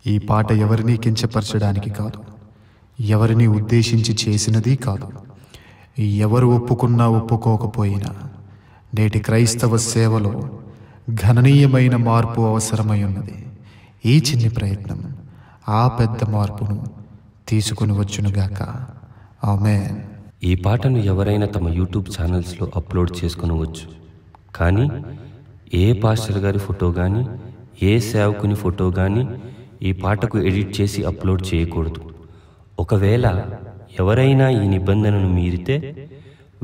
ఈ పాట ఎవరిని కించపరచడానికి కాదు, ఎవరిని ఉద్దేశించి చేసినది కాదు. ఎవరు ఒప్పుకున్నా ఒప్పుకోకపోయినా నేటి క్రైస్తవ సేవలో గణనీయమైన మార్పు అవసరమై ఉన్నది. ఈ చిన్ని ప్రయత్నం ఆ పెద్ద మార్పును తీసుకుని వచ్చునుగాక. ఆమేన్. ఈ పాటను ఎవరైనా తమ యూట్యూబ్ ఛానల్స్లో అప్లోడ్ చేసుకునవచ్చు, కానీ ఏ పాస్టర్ గారి ఫోటో కానీ ఏ సేవకుని ఫోటో కానీ ఈ పాటకు ఎడిట్ చేసి అప్లోడ్ చేయకూడదు. ఒకవేళ ఎవరైనా ఈ నిబంధనను మీరితే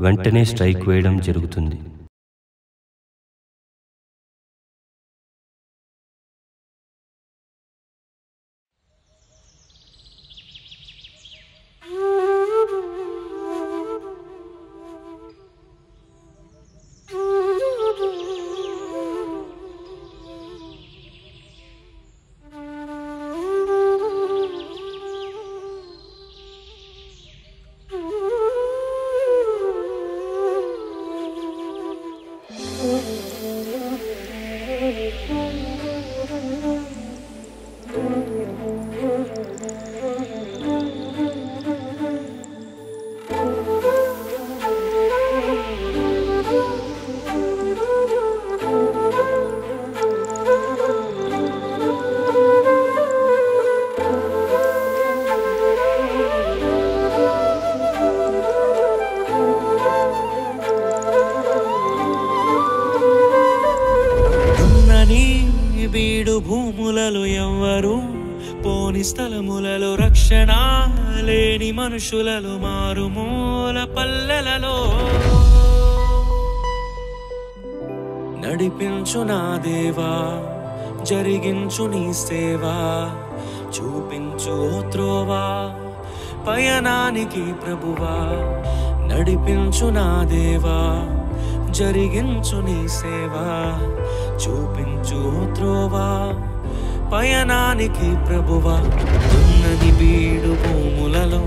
వెంటనే స్ట్రైక్ వేయడం జరుగుతుంది. బీడు భూములలో ఎవ్వరు పోని స్థలములలో రక్షణ లేని మనుషులలో మారుమూల పల్లెలలో నడిపించు నా దేవా, జరిగించు నీ సేవా, చూపించు త్రోవా పయనానికి ప్రభువా. నడిపించు నా దేవా, జరిగించు నీ సేవా, చూపించు త్రోవా పయనానికి ప్రభువా. ఉన్నది బీడు భూములలో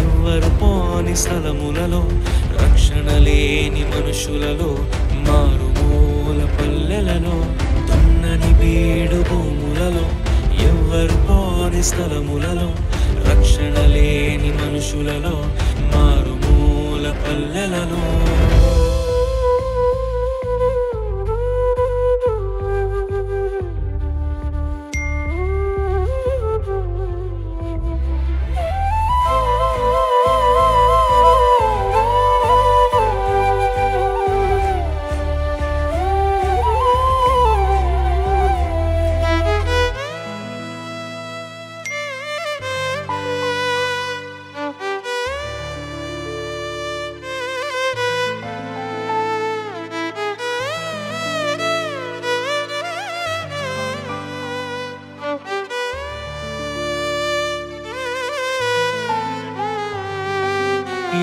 ఎవ్వరు పోని స్థలములలో రక్షణ లేని మనుషులలో మారుమూల పల్లెలలో. దున్నని బీడు భూములలో ఎవ్వరు పోని స్థలములలో రక్షణ లేని మనుషులలో మారుమూల పల్లెలలో.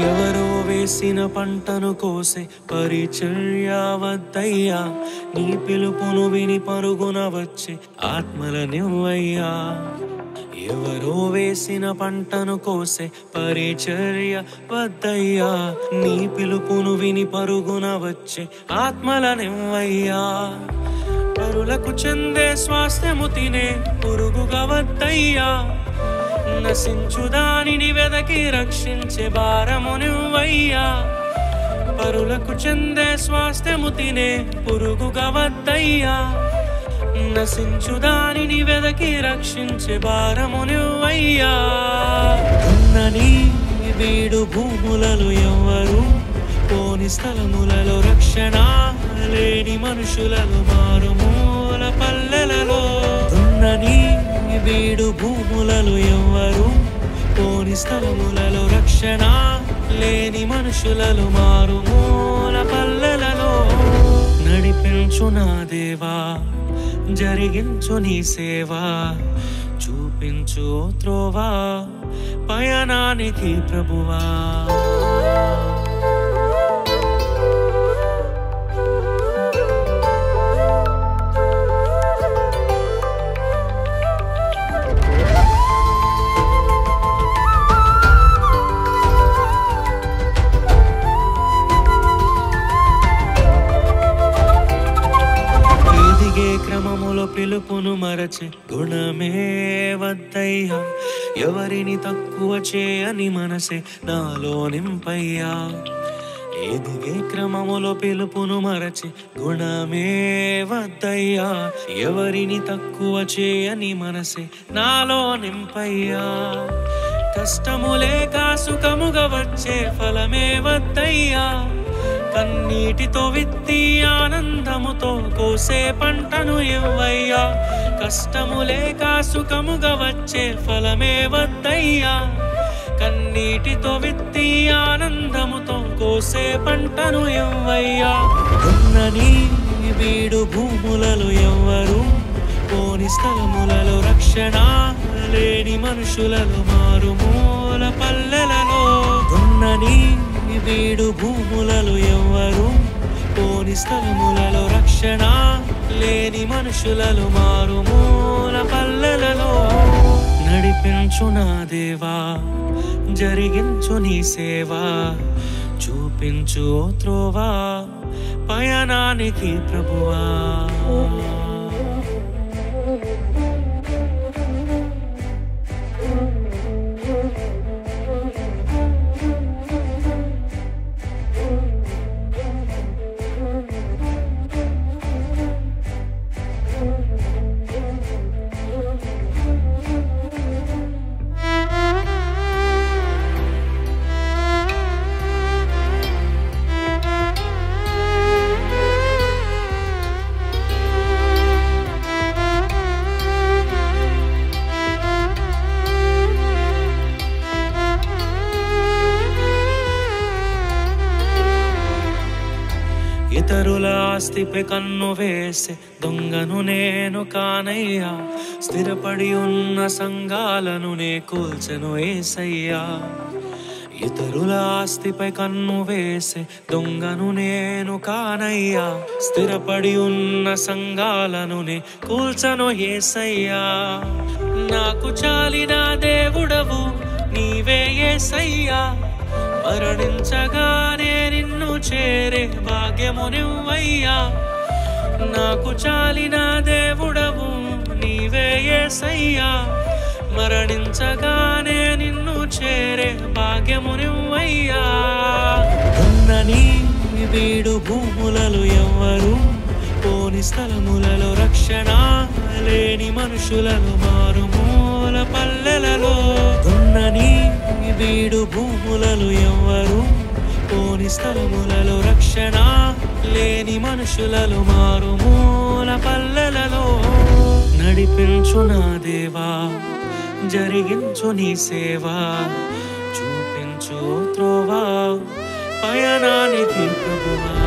ఎవరో వేసిన పంటను కోసే పరిచర్య వద్దయ్యా, నీ పిలుపును విని పరుగున వచ్చే ఆత్మలనివ్వయ్యా. ఎవరో వేసిన పంటను కోసే పరిచర్య వద్దయ్యా, నీ పిలుపును విని పరుగున వచ్చే ఆత్మలనివ్వయ్యా. పరులకు చెందే స్వాస్థ్యము తినే పురుగుగా వద్దయ్యా, నశించు దానిని వెదకి రక్షించే భారము నువ్వయ్యా. పరులకు చెందే స్వాస్థ్యము తినే పురుగుగా వద్దయ్యా, నశించు దానిని వెదకి రక్షించే భారము నువ్వయ్యా. ఉన్నని బీడు భూములలో ఎవ్వరు పోని స్థలములలో రక్షణ లేని మనుషులలో మారుమూల పల్లెలలో. ఉన్నని బీడు భూములలో ఎవ్వరు పోని స్థలములలో రక్షణ లేని మనుషులలో మారుమూల పల్లెలలో. నడిపించు నా దేవా, జరిగించు నీ సేవా, చూపించు త్రోవా పయనానికి ప్రభువా. క్రమములో పిలుపును మరచి మరచే గుణమే వద్దయ్యా. ఎవరిని తక్కువ చేయని మనసే నాలో నింపయ్యా. ఎదిగే క్రమములో పిలుపును మరచి గుణమే వద్దయ్యా. ఎవరిని తక్కువ చేయని మనసే నాలో నింపయ్యా. కష్టములే సుఖముగా వచ్చే ఫలమే వద్దయ్యా. కన్నీటితో విత్తి ఆనందముతో కోసే పంటను ఇవ్వయ్యా. కష్టములే సుఖముగా వచ్చే ఫలమే వద్దయ్యా. కన్నీటితో విత్తి ఆనందముతో కోసే పంటను ఇవ్వయ్యా. ఉన్నని వీడు భూములలో ఎవ్వరు పోని స్థలములలో రక్షణ లేని మనుషులలో మారుమూల పల్లెలలో. ఉన్నని వీడు భూములలో ఎవ్వరు పోని స్థలములలో రక్షణ లేని మనుషులలో మారుమూల పల్లెలలో. నడిపించు నా దేవా, జరిగించు నీ సేవా, చూపించు ఓ త్రోవా పయనానికి ప్రభువా. ఇతరుల ఆస్తిపై కన్ను వేసే దొంగను నేను కానయ్యా. స్థిరపడి ఉన్న సంఘాలను నే కూల్చెను యేసయ్యా. ఇతరుల ఆస్తిపై కన్ను వేసే దొంగను నేను కానయ్యా. స్థిరపడి ఉన్న సంఘాలను నే కూల్చెను యేసయ్యా. నాకు చాలిన దేవుడవు నీవే యేసయ్యా. మరణించగానే నిన్ను చేరే భాగ్యము నువ్వయ్యా. నాకు చాలిన దేవుడవు నీవే యేసయ్యా. మరణించగానే నిన్ను చేరే భాగ్యము నువ్వయ్యా. ఉన్నని వీడు భూములలో ఎవ్వరు పోని స్థలములలో రక్షణ లేని మనుషులను మారుమూల పల్లెలలో. ఉన్నని వీడు భూములలో ఎవ్వరు పోని స్థలములలో రక్షణ లేని మనుషులలో మారుమూల పల్లెలలో. నడిపించు నా దేవా, జరిగించు నీ సేవా, చూపించు త్రోవా పయనానికి ప్రభువా.